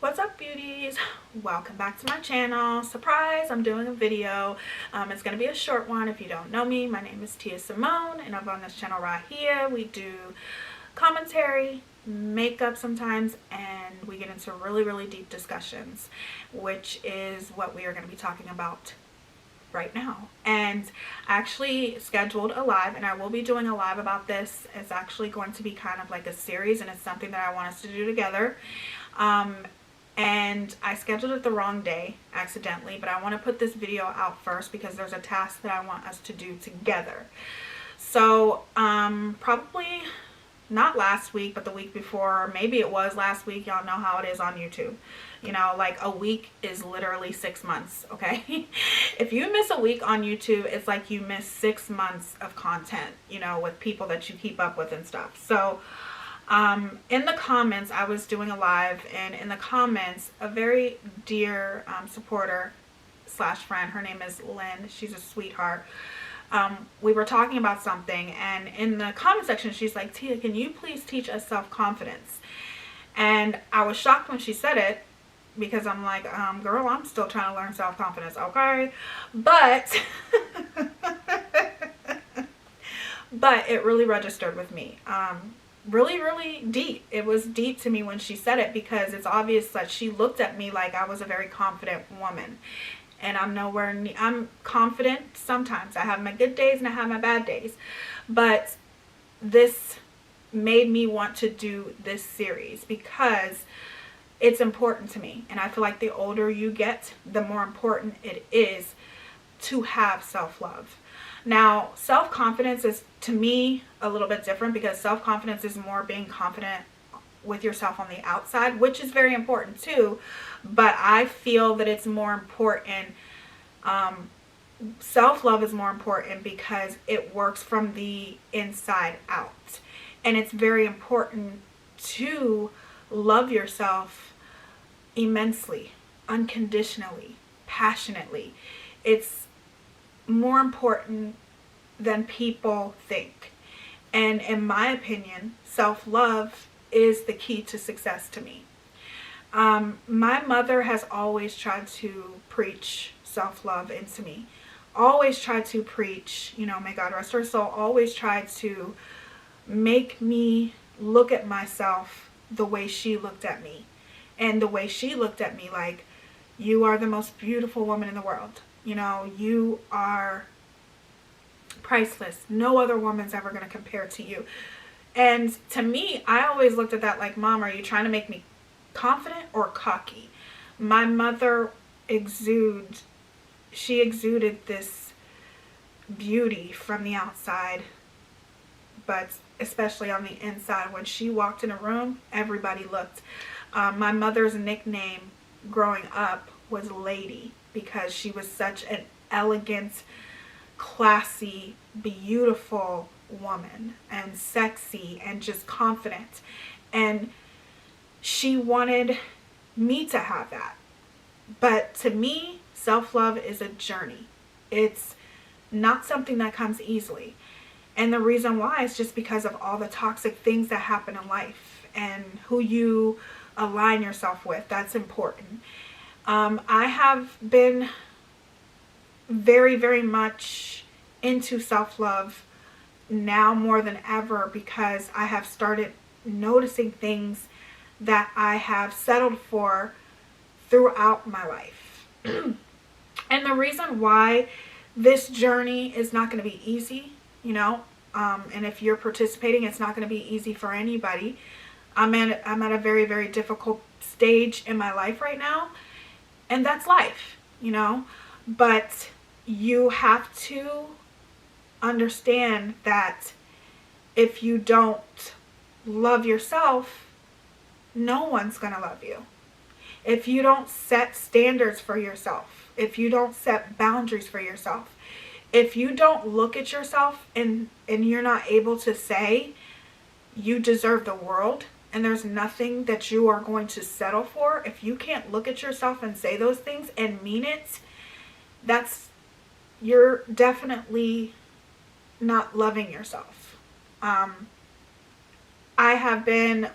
What's up, beauties? Welcome back to my channel. Surprise, I'm doing a video. It's going to be a short one. If you don't know me, my name is TeayaSymone, and I'm on this channel right here. We do commentary, makeup sometimes, and we get into really deep discussions, which is what we are going to be talking about right now. And I actually scheduled a live, and I will be doing a live about this. It's actually going to be kind of like a series, and it's something that I want us to do together. And I scheduled it the wrong day accidentally, but I want to put this video out first because there's a task that I want us to do together. So probably not last week, but the week before, or maybe it was last week. Y'all know how it is on YouTube. You know, like a week is literally 6 months, okay? If you miss a week on YouTube, it's like you miss 6 months of content, you know, with people that you keep up with and stuff. So in the comments, I was doing a live, and in the comments, a very dear supporter slash friend, her name is Lynn, she's a sweetheart, we were talking about something, and in the comment section, she's like, Tia, can you please teach us self-confidence? And I was shocked when she said it, because I'm like, girl, I'm still trying to learn self-confidence, okay? But, but it really registered with me. Really deep. It was deep to me when she said it, because it's obvious that she looked at me like I was a very confident woman, and I'm nowhere near. I'm confident sometimes. I have my good days and I have my bad days, but this made me want to do this series because it's important to me, and I feel like the older you get, the more important it is to have self-love. Now, self-confidence is, to me, a little bit different, because self-confidence is more being confident with yourself on the outside, which is very important too, but I feel that it's more important, self-love is more important because it works from the inside out, and it's very important to love yourself immensely, unconditionally, passionately. It's more important than people think, and in my opinion, self-love is the key to success to me. My mother has always tried to preach self-love into me, always tried to preach, you know, may God rest her soul, always tried to make me look at myself the way she looked at me, and the way she looked at me, like, you are the most beautiful woman in the world. You know, you are priceless. No other woman's ever going to compare to you. And to me, I always looked at that like, Mom, are you trying to make me confident or cocky? My mother she exuded this beauty from the outside, but especially on the inside. When she walked in a room, everybody looked. My mother's nickname growing up was Lady, because she was such an elegant, classy, beautiful woman, and sexy, and just confident. And she wanted me to have that. But to me, self-love is a journey. It's not something that comes easily. And the reason why is just because of all the toxic things that happen in life, and who you align yourself with. That's important. I have been very much into self-love now more than ever, because I have started noticing things that I have settled for throughout my life. And the reason why this journey is not going to be easy, you know, and if you're participating, it's not going to be easy for anybody. I'm at a very difficult stage in my life right now, and that's life, you know. But you have to understand that if you don't love yourself, no one's going to love you. If you don't set standards for yourself, if you don't set boundaries for yourself, if you don't look at yourself and you're not able to say you deserve the world, and there's nothing that you are going to settle for, if you can't look at yourself and say those things and mean it, you're definitely not loving yourself. I have been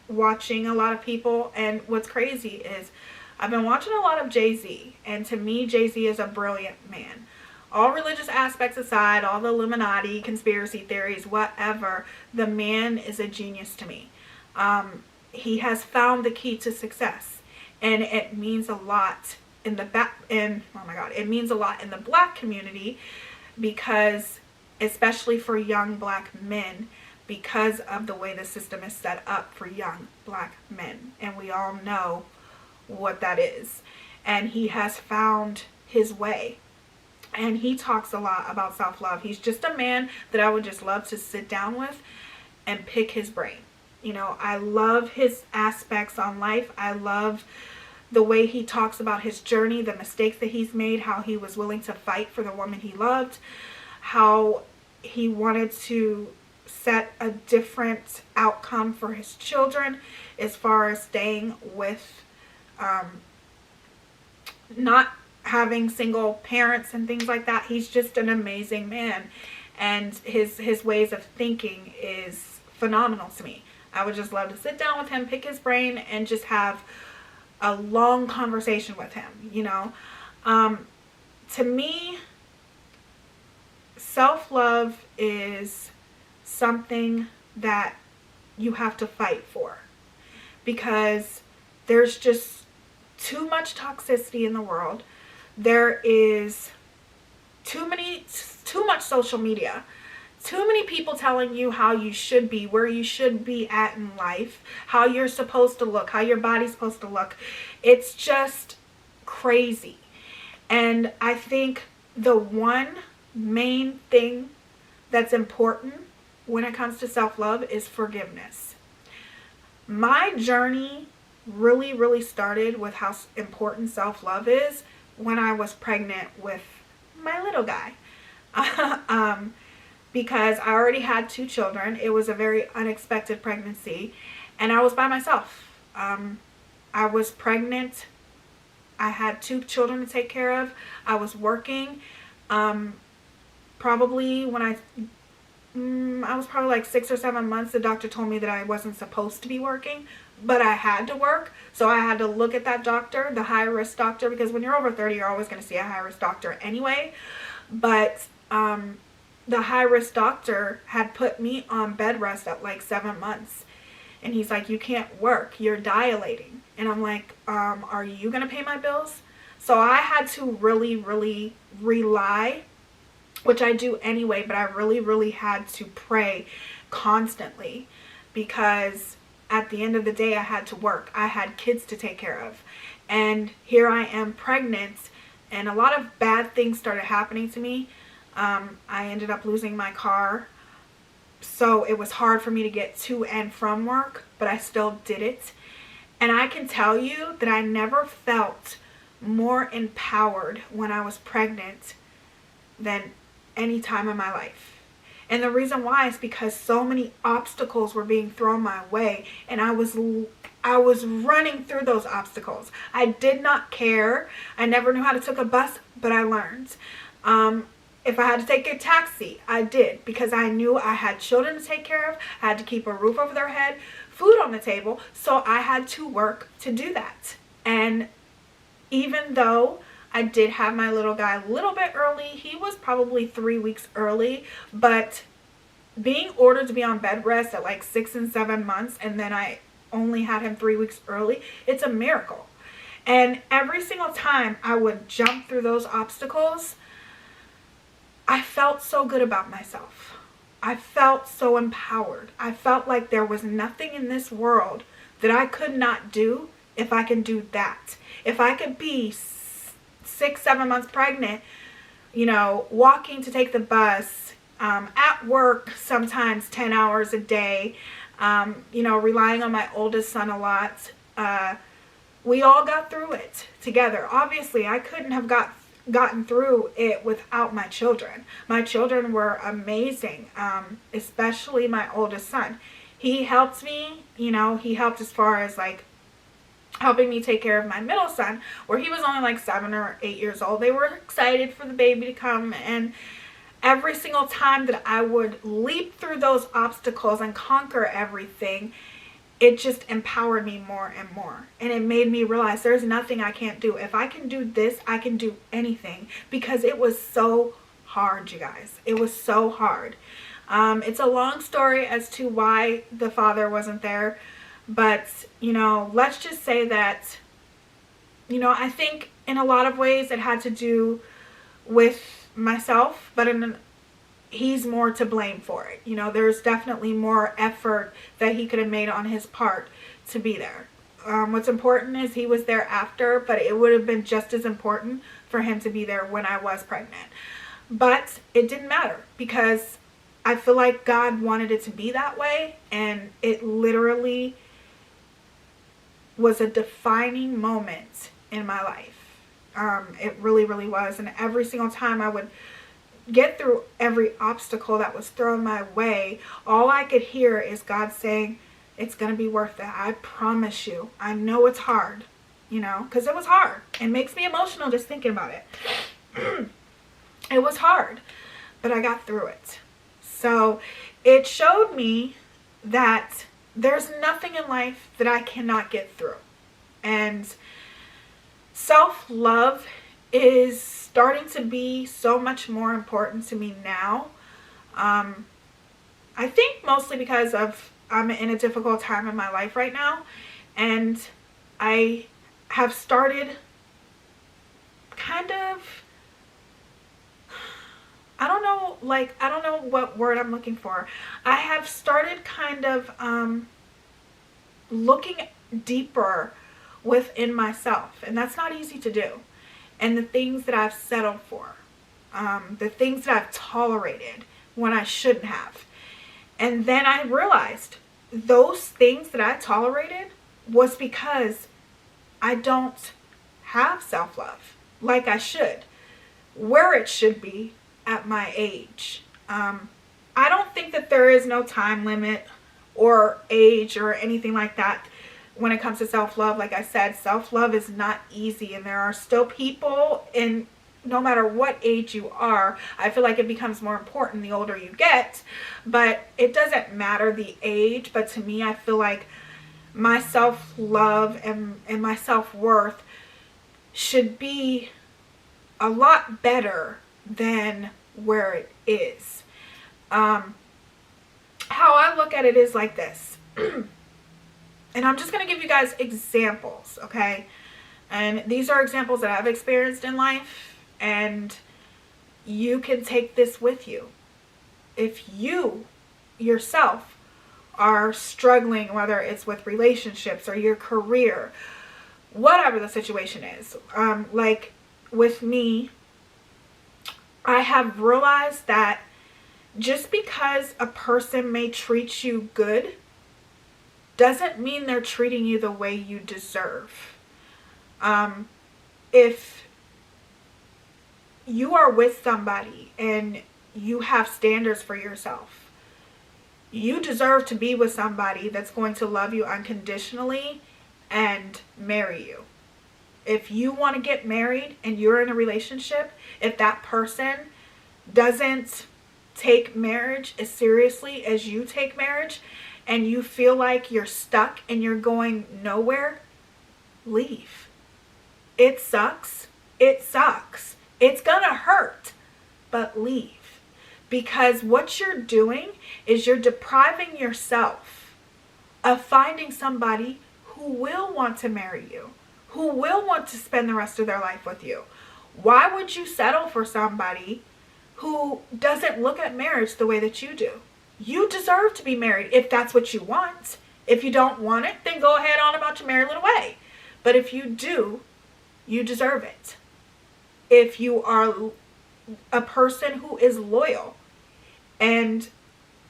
watching a lot of people, and what's crazy is I've been watching a lot of Jay-Z, and to me, Jay-Z is a brilliant man. All religious aspects aside, all the Illuminati, conspiracy theories, whatever, the man is a genius to me. He has found the key to success, and it means a lot in the it means a lot in the black community, because especially for young black men, because of the way the system is set up for young black men, and we all know what that is. And he has found his way, and he talks a lot about self-love. He's just a man that I would just love to sit down with and pick his brain. You know, I love his aspects on life. I love the way he talks about his journey, the mistakes that he's made, how he was willing to fight for the woman he loved, how he wanted to set a different outcome for his children as far as staying with not having single parents and things like that. He's just an amazing man, and his ways of thinking is phenomenal to me. I would just love to sit down with him, pick his brain, and just have a long conversation with him, you know. To me, self-love is something that you have to fight for, because there's just too much toxicity in the world. There is too much social media, too many people telling you how you should be, where you should be at in life, how you're supposed to look, how your body's supposed to look. It's just crazy. And I think the one main thing that's important when it comes to self-love is forgiveness. My journey really started with how important self-love is when I was pregnant with my little guy. Because I already had 2 children. It was a very unexpected pregnancy, and I was by myself. I was pregnant. I had 2 children to take care of. I was working. Probably when I was probably like 6 or 7 months, the doctor told me that I wasn't supposed to be working, but I had to work. So I had to look at that doctor, the high-risk doctor, because when you're over 30, you're always going to see a high-risk doctor anyway. But the high-risk doctor had put me on bed rest at like 7 months. And he's like, you can't work, you're dilating. And I'm like, are you going to pay my bills? So I had to really rely, which I do anyway, but I really had to pray constantly, because at the end of the day, I had to work. I had kids to take care of. And here I am pregnant, and a lot of bad things started happening to me. I ended up losing my car, so it was hard for me to get to and from work, but I still did it. And I can tell you that I never felt more empowered when I was pregnant than any time in my life. And the reason why is because so many obstacles were being thrown my way, and I was running through those obstacles. I did not care. I never knew how to take a bus, but I learned. If I had to take a taxi, I did, because I knew I had children to take care of. I had to keep a roof over their head, food on the table, so I had to work to do that. And even though I did have my little guy a little bit early, he was probably 3 weeks early, but being ordered to be on bed rest at like 6 and 7 months, and then I only had him 3 weeks early, it's a miracle. And every single time I would jump through those obstacles, I felt so good about myself. I felt so empowered. I felt like there was nothing in this world that I could not do if I can do that. If I could be 6, 7 months pregnant, you know, walking to take the bus, at work sometimes 10 hours a day, you know, relying on my oldest son a lot. We all got through it together. Obviously, I couldn't have gotten through it without my children. My children were amazing, especially my oldest son. He helped me, you know, he helped as far as like helping me take care of my middle son, where he was only like 7 or 8 years old. They were excited for the baby to come, and every single time that I would leap through those obstacles and conquer everything, it just empowered me more and more. And it made me realize there's nothing I can't do. If I can do this, I can do anything, because it was so hard, you guys. It was so hard. It's a long story as to why the father wasn't there. But, let's just say that, I think in a lot of ways it had to do with myself, but he's more to blame for it. There's definitely more effort that he could have made on his part to be there. What's important is he was there after, but it would have been just as important for him to be there when I was pregnant. But it didn't matter, because I feel like God wanted it to be that way, and it literally was a defining moment in my life. It really, really was. And every single time I would get through every obstacle that was thrown my way, all I could hear is God saying, it's going to be worth it. I promise you. I know it's hard, because it was hard. It makes me emotional just thinking about it. It was hard, but I got through it. So it showed me that there's nothing in life that I cannot get through. And self-love is starting to be so much more important to me now. I think mostly because I'm in a difficult time in my life right now, and I have started kind of, I don't know what word I'm looking for. I have started kind of looking deeper within myself, and that's not easy to do. And the things that I've settled for, the things that I've tolerated when I shouldn't have. And then I realized those things that I tolerated was because I don't have self-love like I should, where it should be at my age. I don't think that there is no time limit or age or anything like that when it comes to self-love. Like I said, self-love is not easy, and there are still people, in no matter what age you are, I feel like it becomes more important the older you get, but it doesn't matter the age. But to me, I feel like my self-love and my self-worth should be a lot better than where it is. How I look at it is like this. And I'm just going to give you guys examples, okay? And these are examples that I've experienced in life, and you can take this with you. If you yourself are struggling, whether it's with relationships or your career, whatever the situation is, like with me, I have realized that just because a person may treat you good doesn't mean they're treating you the way you deserve. If you are with somebody and you have standards for yourself, you deserve to be with somebody that's going to love you unconditionally and marry you. If you want to get married and you're in a relationship, if that person doesn't take marriage as seriously as you take marriage, and you feel like you're stuck and you're going nowhere, leave. It sucks. It sucks. It's gonna hurt, but leave. Because what you're doing is you're depriving yourself of finding somebody who will want to marry you, who will want to spend the rest of their life with you. Why would you settle for somebody who doesn't look at marriage the way that you do? You deserve to be married if that's what you want. If you don't want it, then go ahead on about your merry little way. But if you do, you deserve it. If you are a person who is loyal and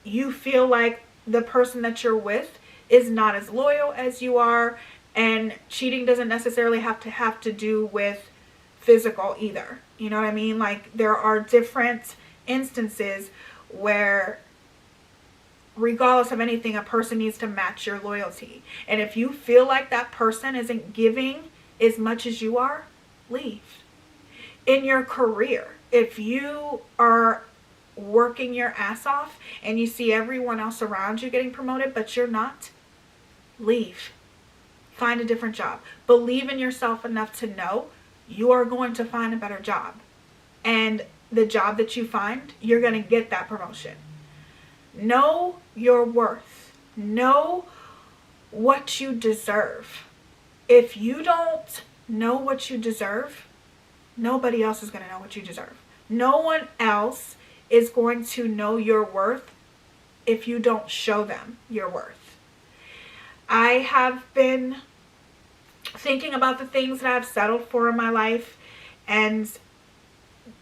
you feel like the person that you're with is not as loyal as you are, and cheating doesn't necessarily have to do with physical either. You know what I mean? Like, there are different instances where, regardless of anything, a person needs to match your loyalty. And if you feel like that person isn't giving as much as you are, leave. In your career, if you are working your ass off and you see everyone else around you getting promoted but you're not, leave. Find a different job. Believe in yourself enough to know you are going to find a better job. And the job that you find, you're going to get that promotion. Know your worth. Know what you deserve. If you don't know what you deserve, nobody else is going to know what you deserve. No one else is going to know your worth if you don't show them your worth. I have been thinking about the things that I've settled for in my life, and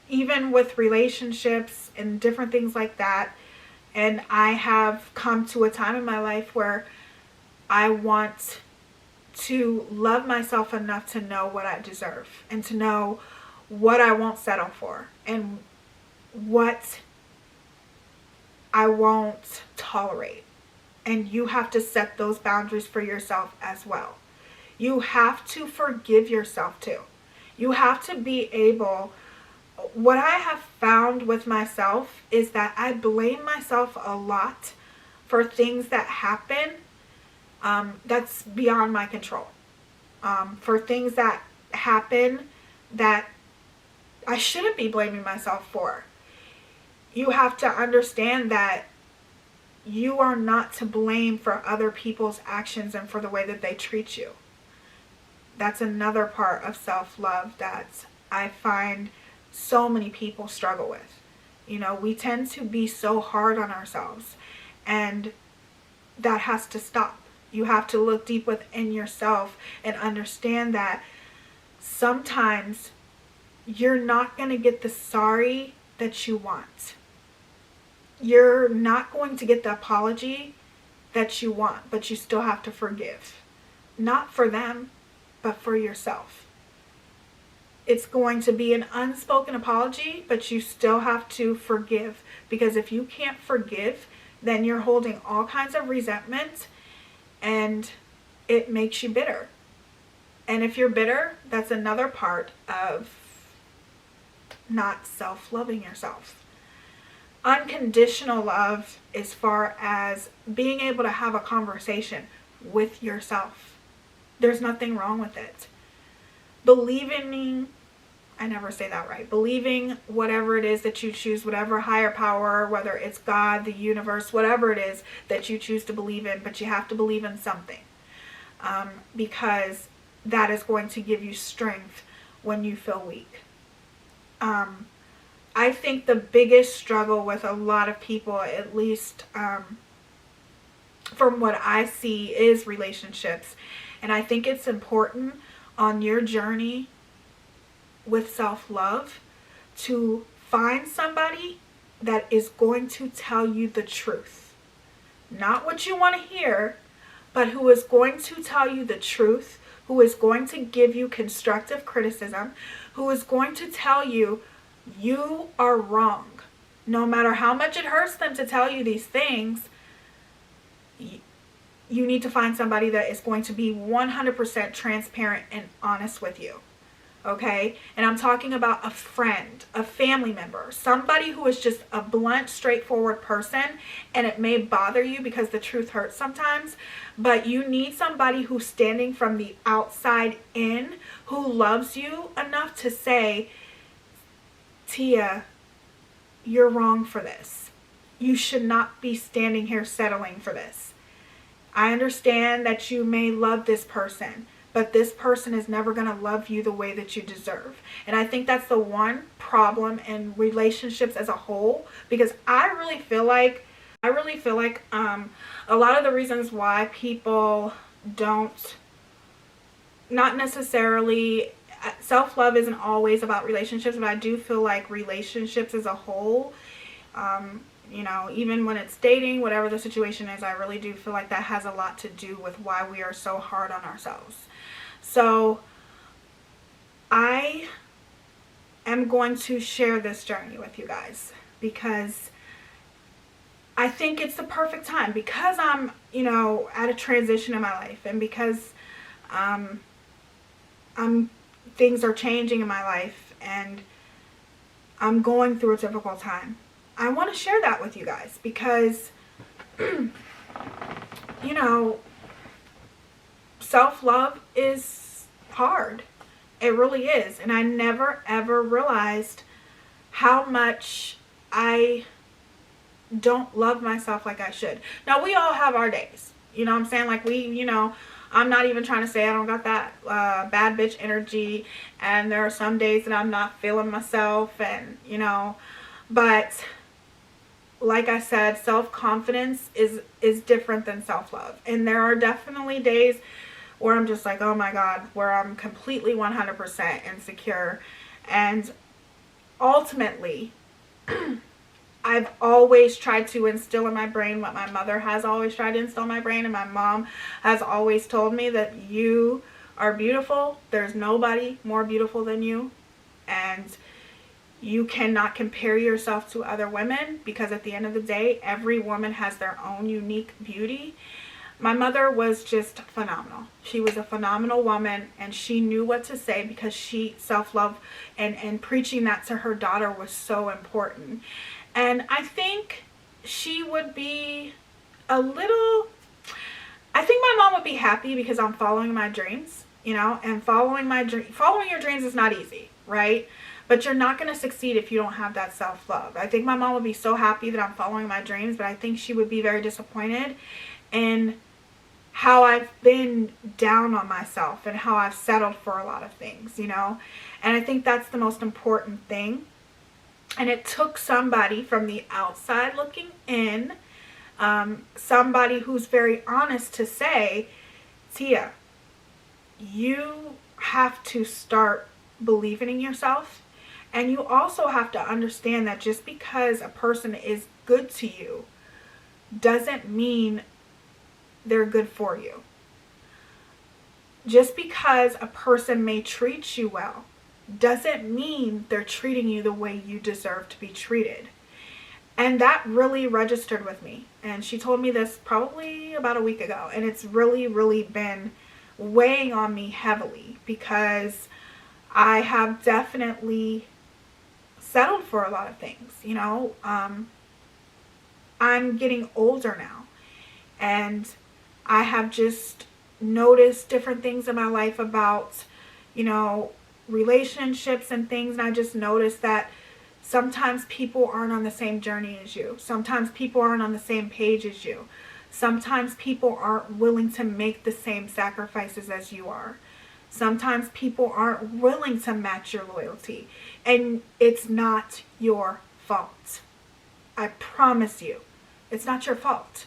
even with relationships and different things like that. And I have come to a time in my life where I want to love myself enough to know what I deserve and to know what I won't settle for and what I won't tolerate. And you have to set those boundaries for yourself as well. You have to forgive yourself too. You have to be able, what I have found with myself is that I blame myself a lot for things that happen that's beyond my control. For things that happen that I shouldn't be blaming myself for. You have to understand that you are not to blame for other people's actions and for the way that they treat you. That's another part of self-love that I find so many people struggle with. You know, we tend to be so hard on ourselves, and that has to stop. You have to look deep within yourself and understand that sometimes you're not going to get the sorry that you want. You're not going to get the apology that you want, but you still have to forgive. Not for them, but for yourself. It's going to be an unspoken apology, but you still have to forgive. Because if you can't forgive, then you're holding all kinds of resentment, and it makes you bitter. And if you're bitter, that's another part of not self-loving yourself. Unconditional love as far as being able to have a conversation with yourself. There's nothing wrong with it. Believing, I never say that right, believing whatever it is that you choose, whatever higher power, whether it's God, the universe, whatever it is that you choose to believe in, but you have to believe in something. Because that is going to give you strength when you feel weak. I think the biggest struggle with a lot of people, at least from what I see, is relationships. And I think it's important on your journey with self-love to find somebody that is going to tell you the truth. Not what you want to hear, but who is going to tell you the truth, who is going to give you constructive criticism, who is going to tell you you are wrong. No matter how much it hurts them to tell you these things, you need to find somebody that is going to be 100% transparent and honest with you. Okay? And I'm talking about a friend, a family member, somebody who is just a blunt, straightforward person, and it may bother you because the truth hurts sometimes, but you need somebody who's standing from the outside in, who loves you enough to say, Tia, you're wrong for this. You should not be standing here settling for this. I understand that you may love this person, but this person is never going to love you the way that you deserve. And I think that's the one problem in relationships as a whole, because I really feel like a lot of the reasons why people don't, not necessarily, self-love isn't always about relationships, but I do feel like relationships as a whole, you know, even when it's dating, whatever the situation is, I really do feel like that has a lot to do with why we are so hard on ourselves. So I am going to share this journey with you guys because I think it's the perfect time, because I'm, you know, at a transition in my life, and because things are changing in my life and I'm going through a difficult time. I want to share that with you guys because, you know, self-love is hard. It really is. And I never ever realized how much I don't love myself like I should. Now, we all have our days. You know what I'm saying? Like, I'm not even trying to say I don't got that bad bitch energy. And there are some days that I'm not feeling myself. And, but like I said, self-confidence is different than self-love. And there are definitely days where I'm just like, oh my God, where I'm completely 100% insecure. And ultimately, I've always tried to instill in my brain what my mother has always tried to instill in my brain, and my mom has always told me, that you are beautiful. There's nobody more beautiful than you, and you cannot compare yourself to other women, because at the end of the day, every woman has their own unique beauty. My mother was just phenomenal. She was a phenomenal woman, and she knew what to say, because she self-love and preaching that to her daughter was so important. And I think she would be I think my mom would be happy because I'm following my dreams, and following your dreams is not easy, right? But you're not going to succeed if you don't have that self-love. I think my mom would be so happy that I'm following my dreams, but I think she would be very disappointed in how I've been down on myself and how I've settled for a lot of things, And I think that's the most important thing. And it took somebody from the outside looking in, somebody who's very honest, to say, Tia, you have to start believing in yourself. And you also have to understand that just because a person is good to you doesn't mean they're good for you. Just because a person may treat you well doesn't mean they're treating you the way you deserve to be treated. And that really registered with me. And she told me this probably about a week ago. And it's really, really been weighing on me heavily, because I have definitely settled for a lot of things. I'm getting older now. And I have just noticed different things in my life about, relationships and things. And I just noticed that sometimes people aren't on the same journey as you. Sometimes people aren't on the same page as you. Sometimes people aren't willing to make the same sacrifices as you are. Sometimes people aren't willing to match your loyalty. And it's not your fault. I promise you, it's not your fault.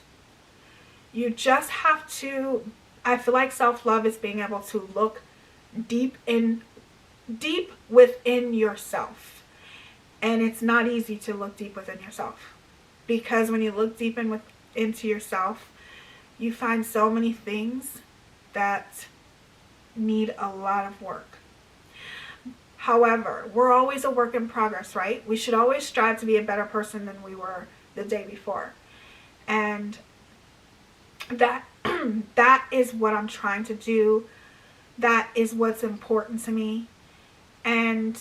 You just have to, I feel like self-love is being able to look deep within yourself. And it's not easy to look deep within yourself, because when you look deep into yourself, you find so many things that need a lot of work. However, we're always a work in progress, right? We should always strive to be a better person than we were the day before. And that is what I'm trying to do. That is what's important to me. And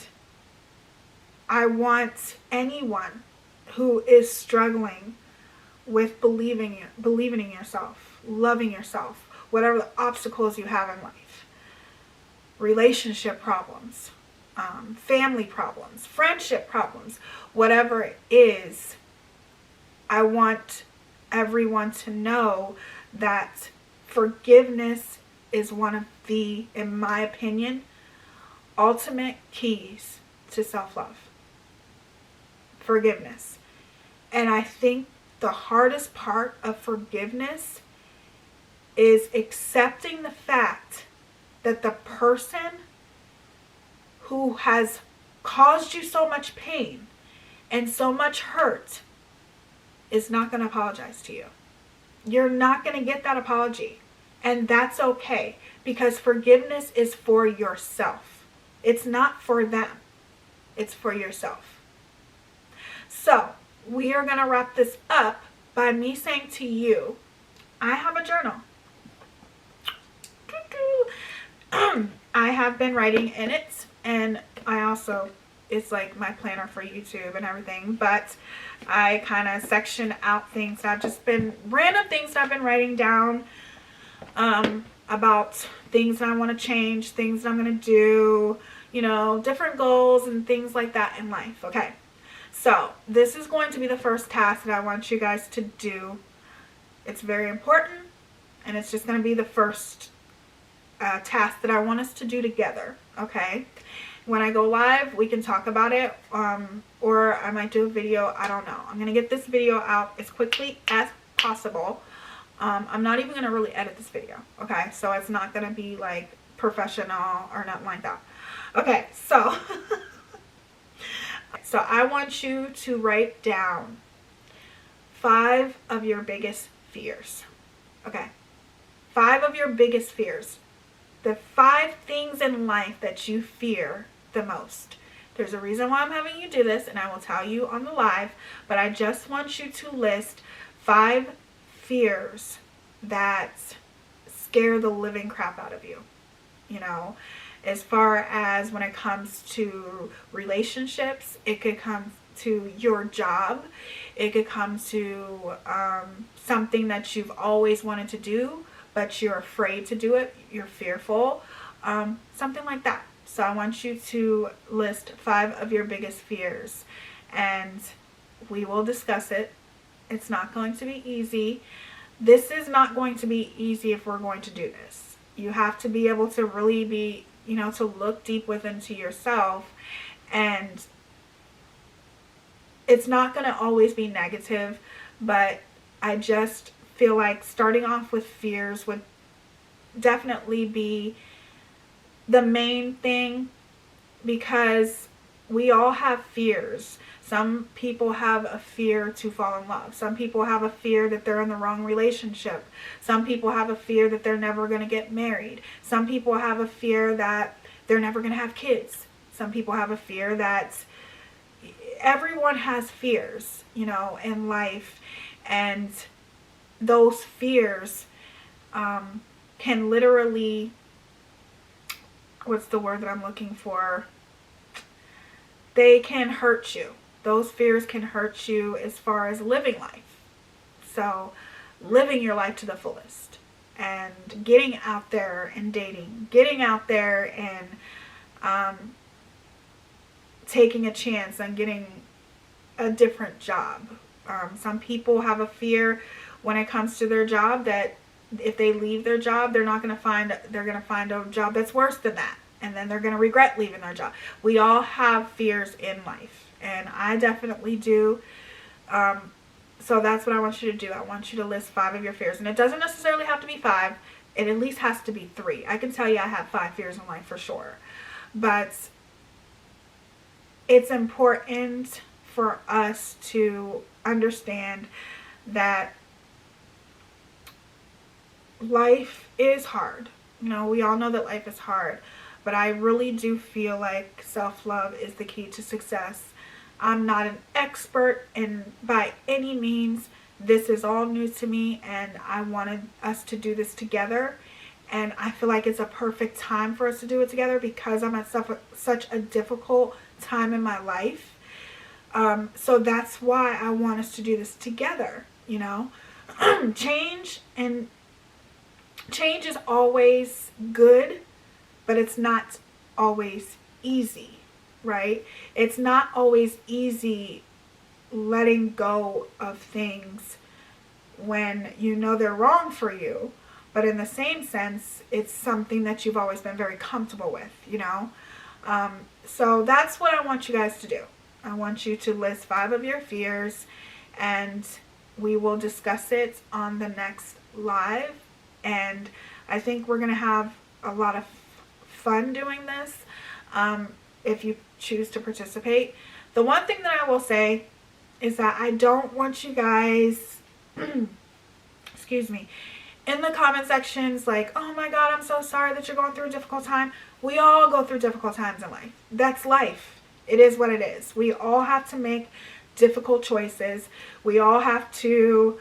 I want anyone who is struggling with believing in yourself, loving yourself, whatever the obstacles you have in life, relationship problems, family problems, friendship problems, whatever it is, I want everyone to know that forgiveness is one of the, in my opinion, ultimate keys to self-love. Forgiveness. And I think the hardest part of forgiveness is accepting the fact that the person who has caused you so much pain and so much hurt is not going to apologize to you. You're not going to get that apology. And that's okay, because forgiveness is for yourself. It's not for them. It's for yourself. So, we are going to wrap this up by me saying to you, I have a journal. I have been writing in it, and I also, it's like my planner for YouTube and everything, but I kind of section out things that I've just been, random things that I've been writing down. about things that I want to change, things that I'm going to do, you know, different goals and things like that in life. Okay. So this is going to be the first task that I want you guys to do. It's very important, and it's just going to be the first task that I want us to do together. Okay. When I go live, we can talk about it, or I might do a video. I don't know. I'm going to get this video out as quickly as possible. I'm not even going to really edit this video. Okay. So it's not going to be like professional or nothing like that. Okay. So, so I want you to write down 5 of your biggest fears. Okay. 5 of your biggest fears. The 5 things in life that you fear the most. There's a reason why I'm having you do this, and I will tell you on the live, but I just want you to list 5 fears that scare the living crap out of you. You know, as far as when it comes to relationships, it could come to your job, it could come to something that you've always wanted to do, but you're afraid to do it, you're fearful, something like that. So I want you to list 5 of your biggest fears, and we will discuss it. It's not going to be easy. This is not going to be easy if we're going to do this. You have to be able to really be, you know, to look deep within to yourself, and it's not going to always be negative, but I just feel like starting off with fears would definitely be the main thing, because we all have fears. Some people have a fear to fall in love. Some people have a fear that they're in the wrong relationship. Some people have a fear that they're never going to get married. Some people have a fear that they're never going to have kids. Some people have a fear that everyone has fears, you know, in life, and those fears can literally, what's the word that I'm looking for? They can hurt you. Those fears can hurt you as far as living life. So living your life to the fullest and getting out there and dating, getting out there and taking a chance on getting a different job. Some people have a fear when it comes to their job that if they leave their job, they're going to find a job that's worse than that, and then they're going to regret leaving their job. We all have fears in life, and I definitely do. So that's what I want you to do. I want you to list 5 of your fears, and it doesn't necessarily have to be 5. It at least has to be 3. I can tell you I have 5 fears in life for sure, but it's important for us to understand that life is hard. You know, we all know that life is hard, but I really do feel like self-love is the key to success. I'm not an expert, and by any means, this is all new to me, and I wanted us to do this together, and I feel like it's a perfect time for us to do it together because I'm at such a difficult time in my life. So that's why I want us to do this together, you know. Change is always good, but it's not always easy, right? It's not always easy letting go of things when you know they're wrong for you, but in the same sense, it's something that you've always been very comfortable with, you know? So that's what I want you guys to do. I want you to list 5 of your fears, and we will discuss it on the next live. And I think we're going to have a lot of fun doing this if you choose to participate. The one thing that I will say is that I don't want you guys, excuse me, in the comment sections like, oh my God, I'm so sorry that you're going through a difficult time. We all go through difficult times in life. That's life. It is what it is. We all have to make difficult choices. We all have to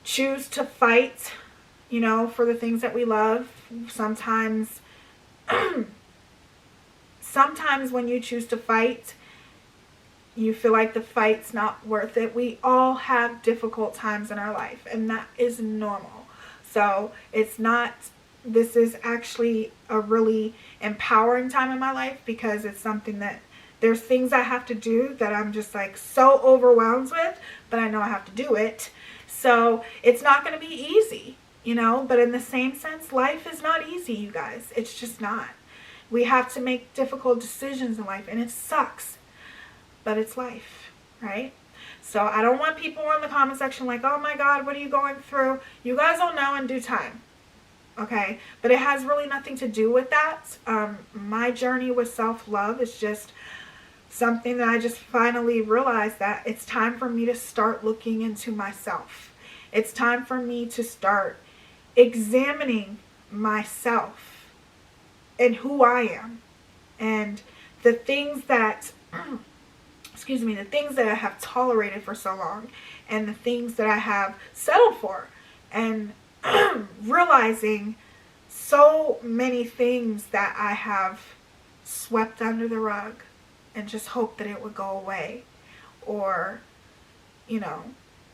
choose to fight, you know, for the things that we love. Sometimes when you choose to fight, you feel like the fight's not worth it. We all have difficult times in our life, and that is normal. So it's not this is actually a really empowering time in my life, because it's something that there's things I have to do that I'm just like so overwhelmed with, but I know I have to do it. So it's not going to be easy, you know, but in the same sense, life is not easy, you guys. It's just not. We have to make difficult decisions in life, and it sucks, but it's life, right? So I don't want people in the comment section like, oh my God, what are you going through? You guys will know in due time. Okay, but it has really nothing to do with that. My journey with self-love is just something that I just finally realized that it's time for me to start looking into myself. It's time for me to start examining myself and who I am, and the things that, excuse me, the things that I have tolerated for so long, and the things that I have settled for, and realizing so many things that I have swept under the rug and just hoped that it would go away, or, you know,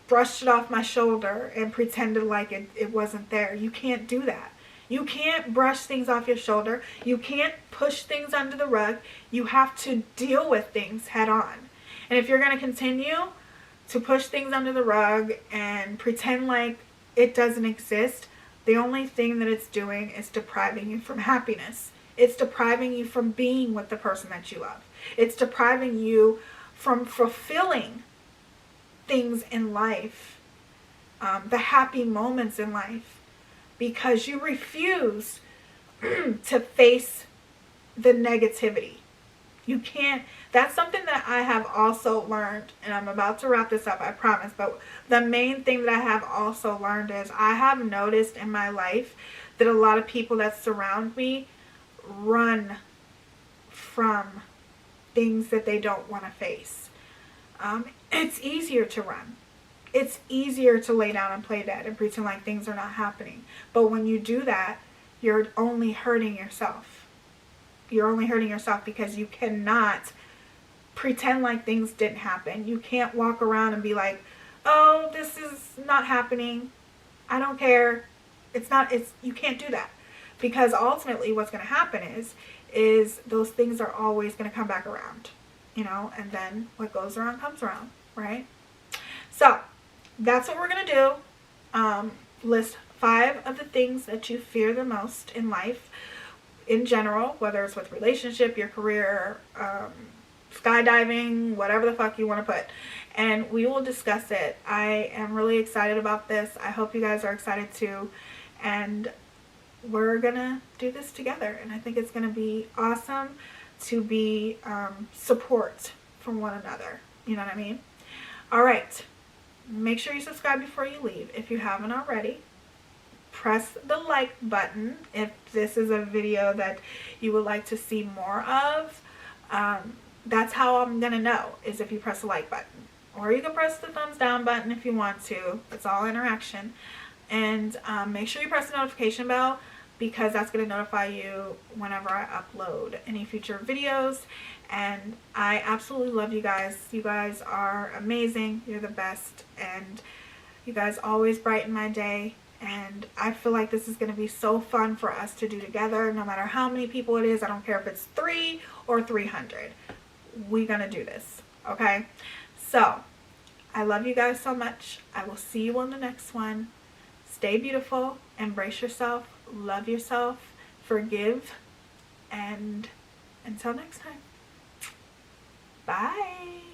brushed it off my shoulder and pretended like it wasn't there. You can't do that. You can't brush things off your shoulder. You can't push things under the rug. You have to deal with things head on. And if you're going to continue to push things under the rug and pretend like it doesn't exist, the only thing that it's doing is depriving you from happiness. It's depriving you from being with the person that you love. It's depriving you from fulfilling things in life, the happy moments in life, because you refuse to face the negativity. You can't. That's something that I have also learned, and I'm about to wrap this up, I promise, but the main thing that I have also learned is I have noticed in my life that a lot of people that surround me run from things that they don't want to face. It's easier to run. It's easier to lay down and play dead and pretend like things are not happening. But when you do that, you're only hurting yourself. You're only hurting yourself, because you cannot pretend like things didn't happen. You can't walk around and be like, oh, this is not happening. I don't care. You can't do that. Because ultimately what's going to happen is those things are always going to come back around, you know, and then what goes around comes around, right? So that's what we're going to do. List 5 of the things that you fear the most in life in general, whether it's with relationship, your career, skydiving, whatever the fuck you want to put, and we will discuss it. I am really excited about this. I hope you guys are excited too, and we're gonna do this together, and I think it's gonna be awesome to be support from one another. You know what I mean? All right, make sure you subscribe before you leave if you haven't already. Press the like button if this is a video that you would like to see more of. That's how I'm gonna know, is if you press the like button, or you can press the thumbs down button if you want to. It's all interaction. And make sure you press the notification bell, because that's going to notify you whenever I upload any future videos. And I absolutely love you guys. You guys are amazing. You're the best, and you guys always brighten my day. And I feel like this is going to be so fun for us to do together, no matter how many people it is. I don't care if it's 3 or 300. We're going to do this, okay? So I love you guys so much. I will see you on the next one. Stay beautiful, embrace yourself, love yourself, forgive, and until next time, bye.